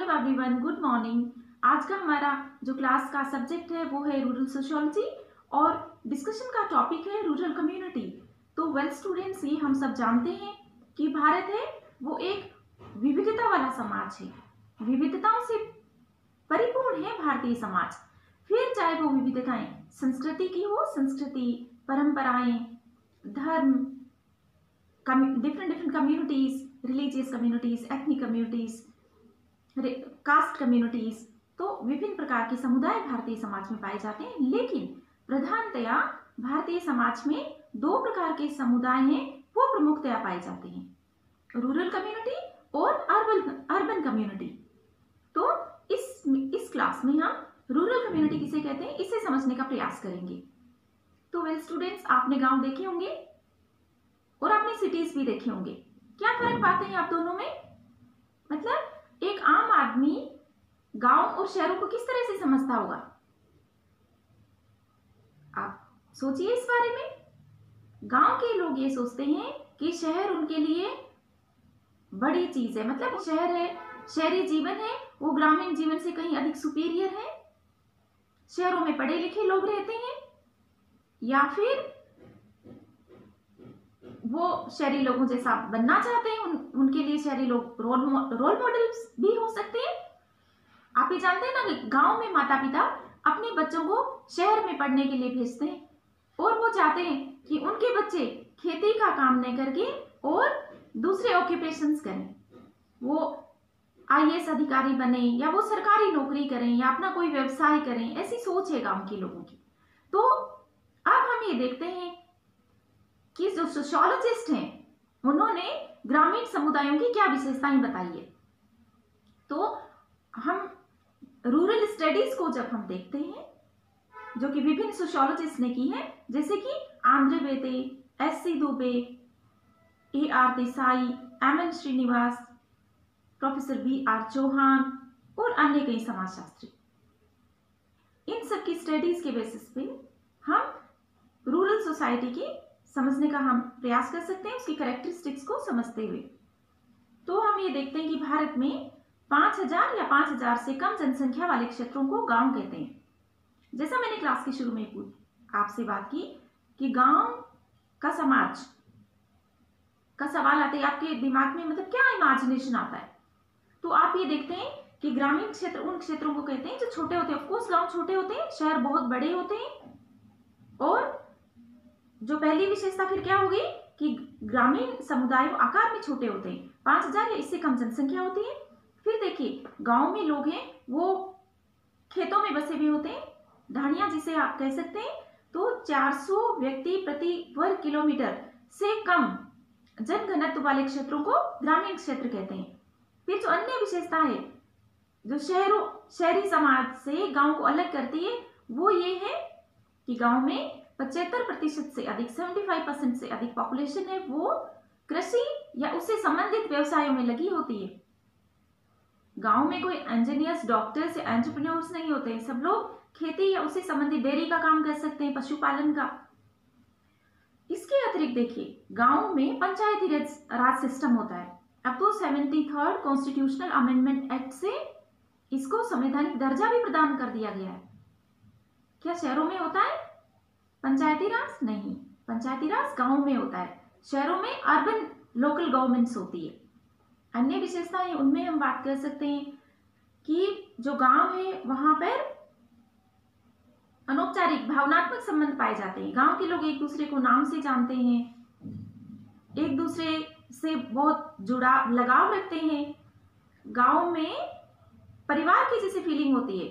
Hello everyone, good morning. आज का हमारा जो क्लास का सब्जेक्ट है वो है रूरल सोशियोलॉजी और डिस्कशन का टॉपिक है रूरल कम्युनिटी। तो वेल स्टूडेंट्स, ये हम सब जानते हैं कि भारत है वो एक विविधता वाला समाज है, विविधताओं से परिपूर्ण है भारतीय समाज। फिर चाहे वो विविधताएं संस्कृति की हो, संस्कृति, परंपराएं, धर्म, different communities, religious communities, ethnic communities, cast communities, तो विभिन्न प्रकार के समुदाय भारतीय समाज में पाए जाते हैं। लेकिन प्रधानतया भारतीय समाज में दो प्रकार के समुदाय हैं, वो प्रमुखतया पाए जाते हैं, रूरल कम्युनिटी और अर्बन कम्युनिटी। तो इस क्लास में हम रूरल कम्युनिटी किसे कहते हैं इसे समझने का प्रयास करेंगे। तो वेल स्टूडेंट्स, आपने गांव देखे होंगे और आपने सिटीज भी देखे होंगे। क्या फर्क पाते हैं आप दोनों में? मतलब एक आम आदमी गांव और शहरों को किस तरह से समझता होगा? आप सोचिए इस बारे में। गांव के लोग ये सोचते हैं कि शहर उनके लिए बड़ी चीज है, मतलब शहर है, शहरी जीवन है, वो ग्रामीण जीवन से कहीं अधिक सुपीरियर है। शहरों में पढ़े लिखे लोग रहते हैं, या फिर वो शहरी लोगों जैसा बनना चाहते हैं, उनके लिए शहरी लोग रोल मॉडल्स भी हो सकते हैं। आप ये जानते हैं ना कि गांव में माता पिता अपने बच्चों को शहर में पढ़ने के लिए भेजते हैं और वो चाहते हैं कि उनके बच्चे खेती का काम नहीं करके और दूसरे ऑक्यूपेशंस करें, वो आईएएस अधिकारी बने या वो सरकारी नौकरी करें या अपना कोई व्यवसाय करें, ऐसी सोच है गांव के लोगों की। तो अब हम ये देखते हैं कि जो सोशियोलॉजिस्ट हैं उन्होंने ग्रामीण समुदायों की क्या विशेषताएं बताई है। तो हम रूरल स्टडीज को जब हम देखते हैं, जो कि विभिन्न सोशियोलॉजिस्ट ने की है, जैसे कि Andre Beteille, S C. Dube, A R. Desai, M N. Srinivas, professor B R. Chauhan और अन्य कई समाजशास्त्री, इन सब की स्टडीज के बेसिस पे हम रूरल सोसाइटी की समझने का हम प्रयास कर सकते हैं, उसकी कैरेक्टरिस्टिक्स को समझते हुए। तो हम ये देखते हैं कि भारत में 5000 या 5000 से कम जनसंख्या वाले क्षेत्रों को गांव कहते हैं। जैसा मैंने क्लास के शुरू में आपसे बात की कि गांव का समाज का सवाल आता है आपके दिमाग में, मतलब क्या इमेजिनेशन आता है? तो आप ये देखते हैं कि ग्रामीण क्षेत्र उन क्षेत्रों को कहते हैं जो छोटे होते हैं। ऑफकोर्स गांव छोटे होते हैं, शहर बहुत बड़े होते हैं। और जो पहली विशेषता फिर क्या होगी कि ग्रामीण समुदाय आकार में छोटे होते हैं, 5000 या इससे कम जनसंख्या होती है। फिर देखिए, गांव में लोग हैं वो खेतों में बसे भी होते हैं, ढाणिया जिसे आप कह सकते हैं। तो 400 व्यक्ति प्रति वर्ग किलोमीटर से कम जनघनत्व वाले क्षेत्रों को ग्रामीण क्षेत्र कहते हैं। फिर जो अन्य विशेषता है जो शहरी समाज से गांव को अलग करती है, वो ये है कि गांव में 75% से अधिक, 75% से अधिक पॉपुलेशन है वो कृषि या उससे संबंधित व्यवसायों में लगी होती है। गांव में कोई इंजीनियर्स, डॉक्टर्स या एंटरप्रेन्योर्स नहीं होते हैं, सब लोग खेती या उससे संबंधित डेयरी का काम कर सकते हैं, पशुपालन का। इसके अतिरिक्त देखिए, गांव में पंचायती राज सिस्टम होता है। अब तो 73rd कॉन्स्टिट्यूशनल अमेंडमेंट एक्ट से इसको संवैधानिक दर्जा भी प्रदान कर दिया गया है। क्या शहरों में होता है पंचायती राज? नहीं, पंचायती राज गांव में होता है। शहरों में अर्बन लोकल गवर्नमेंट्स होती है। अन्य विशेषताएं उनमें हम बात कर सकते हैं कि जो गांव है वहां पर अनौपचारिक भावनात्मक संबंध पाए जाते हैं। गांव के लोग एक दूसरे को नाम से जानते हैं, एक दूसरे से बहुत लगाव रखते हैं। गांव में परिवार की जैसे फीलिंग होती है।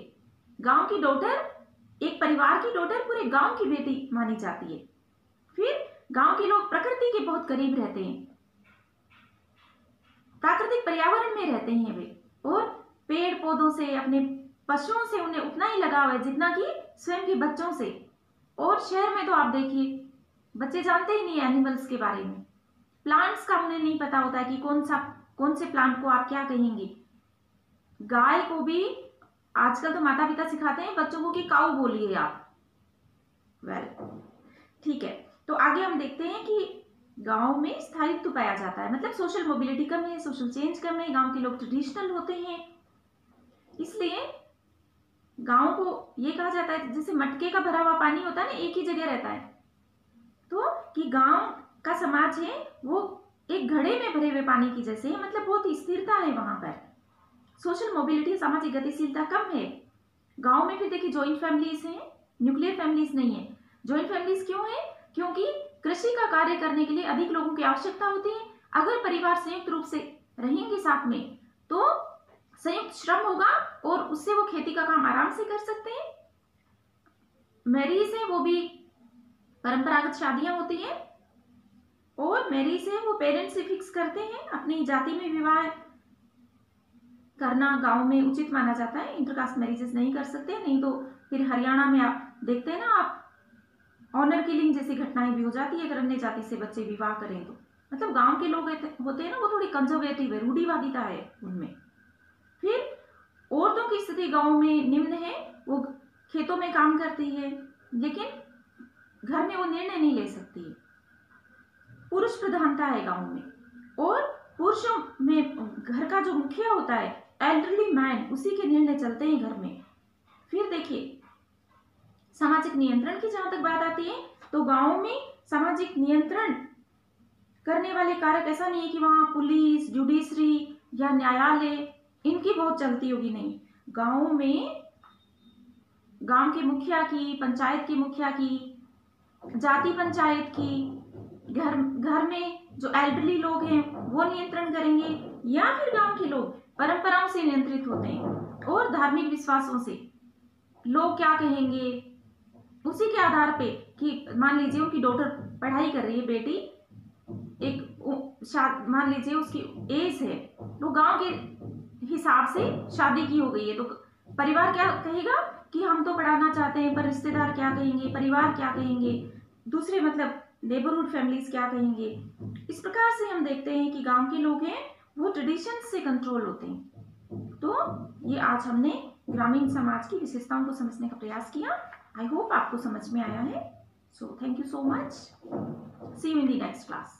गांव की डॉटर, एक परिवार की डॉटर पूरे गांव की बेटी मानी जाती है। फिर गांव के लोग प्रकृति के बहुत करीब रहते हैं, प्राकृतिक पर्यावरण में रहते हैं वे, और पेड़ पौधों से, अपने पशुओं से उन्हें उतना ही लगाव है जितना कि स्वयं के बच्चों से। और शहर में तो आप देखिए, बच्चे जानते ही नहीं एनिमल्स के बारे में, प्लांट्स का उन्हें नहीं पता होता है कि कौन से प्लांट को आप क्या कहेंगे। गाय को भी आजकल तो माता पिता सिखाते हैं बच्चों को कि काऊ बोलिए आप। ठीक है। तो आगे हम देखते हैं कि गांव में स्थायित्व पाया जाता है, मतलब सोशल मोबिलिटी कम है, सोशल चेंज कम है, गांव के लोग ट्रेडिशनल होते हैं। इसलिए गांव को ये कहा जाता है जैसे मटके का भरा हुआ पानी होता है ना, एक ही जगह रहता है, तो कि गांव का समाज है वो एक घड़े में भरे हुए पानी की जैसे है, मतलब बहुत स्थिरता है वहां पर। सोशल मोबिलिटी, सामाजिक गतिशीलता कम है गांव में। फिर देखिए जॉइंट फैमिलीज हैं, न्यूक्लियर फैमिलीज नहीं है। जॉइंट फैमिलीज क्यों है? क्योंकि कृषि का कार्य करने के लिए अधिक लोगों की आवश्यकता होती है। अगर परिवार संयुक्त रूप से रहेंगे साथ में तो संयुक्त श्रम होगा और उससे वो खेती का काम आराम से कर सकते हैं। मैरिज है वो भी परंपरागत शादियां होती हैं, और मैरिज है वो पेरेंट्स से फिक्स करते हैं। अपनी जाति में विवाह करना गांव में उचित माना जाता है, इंटरकास्ट मैरिजेस नहीं कर सकते, नहीं तो फिर हरियाणा में आप देखते हैं ना, आप ऑनर किलिंग जैसी घटनाएं भी हो जाती है अगर अन्य जाति से बच्चे विवाह करें तो। मतलब गांव के लोग होते हैं ना, वो थोड़ी कंजर्वेटिव है, रूढ़िवादिता है उनमें। फिर औरतों की स्थिति गांव में निम्न है, वो खेतों में काम करती है लेकिन घर में वो निर्णय नहीं ले सकती है। पुरुष प्रधानता है गांव में, और पुरुषों में घर का जो मुखिया होता है एल्डरली मैन, उसी के निर्णय चलते हैं घर में। फिर देखिए सामाजिक नियंत्रण की जहां तक बात आती है तो गांव में सामाजिक नियंत्रण करने वाले कारक ऐसा नहीं है कि वहां पुलिस, जुडिशरी या न्यायालय इनकी बहुत चलती होगी, नहीं। गांव में गांव के मुखिया की, पंचायत के मुखिया की, जाति पंचायत की, घर में जो एल्डरली लोग हैं वो नियंत्रण करेंगे, या फिर गांव के लोग परंपराओं से नियंत्रित होते हैं और धार्मिक विश्वासों से। लोग क्या कहेंगे उसी के आधार पे कि मान लीजिए उनकी डॉटर पढ़ाई कर रही है, बेटी एक मान लीजिए उसकी एज है, तो गांव के हिसाब से शादी की हो गई है, तो परिवार क्या कहेगा कि हम तो पढ़ाना चाहते हैं, पर रिश्तेदार क्या कहेंगे, परिवार क्या कहेंगे, दूसरे मतलब नेबरहुड फैमिलीज क्या कहेंगे। इस प्रकार से हम देखते हैं कि गांव के लोग हैं वो ट्रेडिशन से कंट्रोल होते हैं। तो ये आज हमने ग्रामीण समाज की विशेषताओं को समझने का प्रयास किया। आई होप आपको समझ में आया है। So thank you so much. See you in the next class.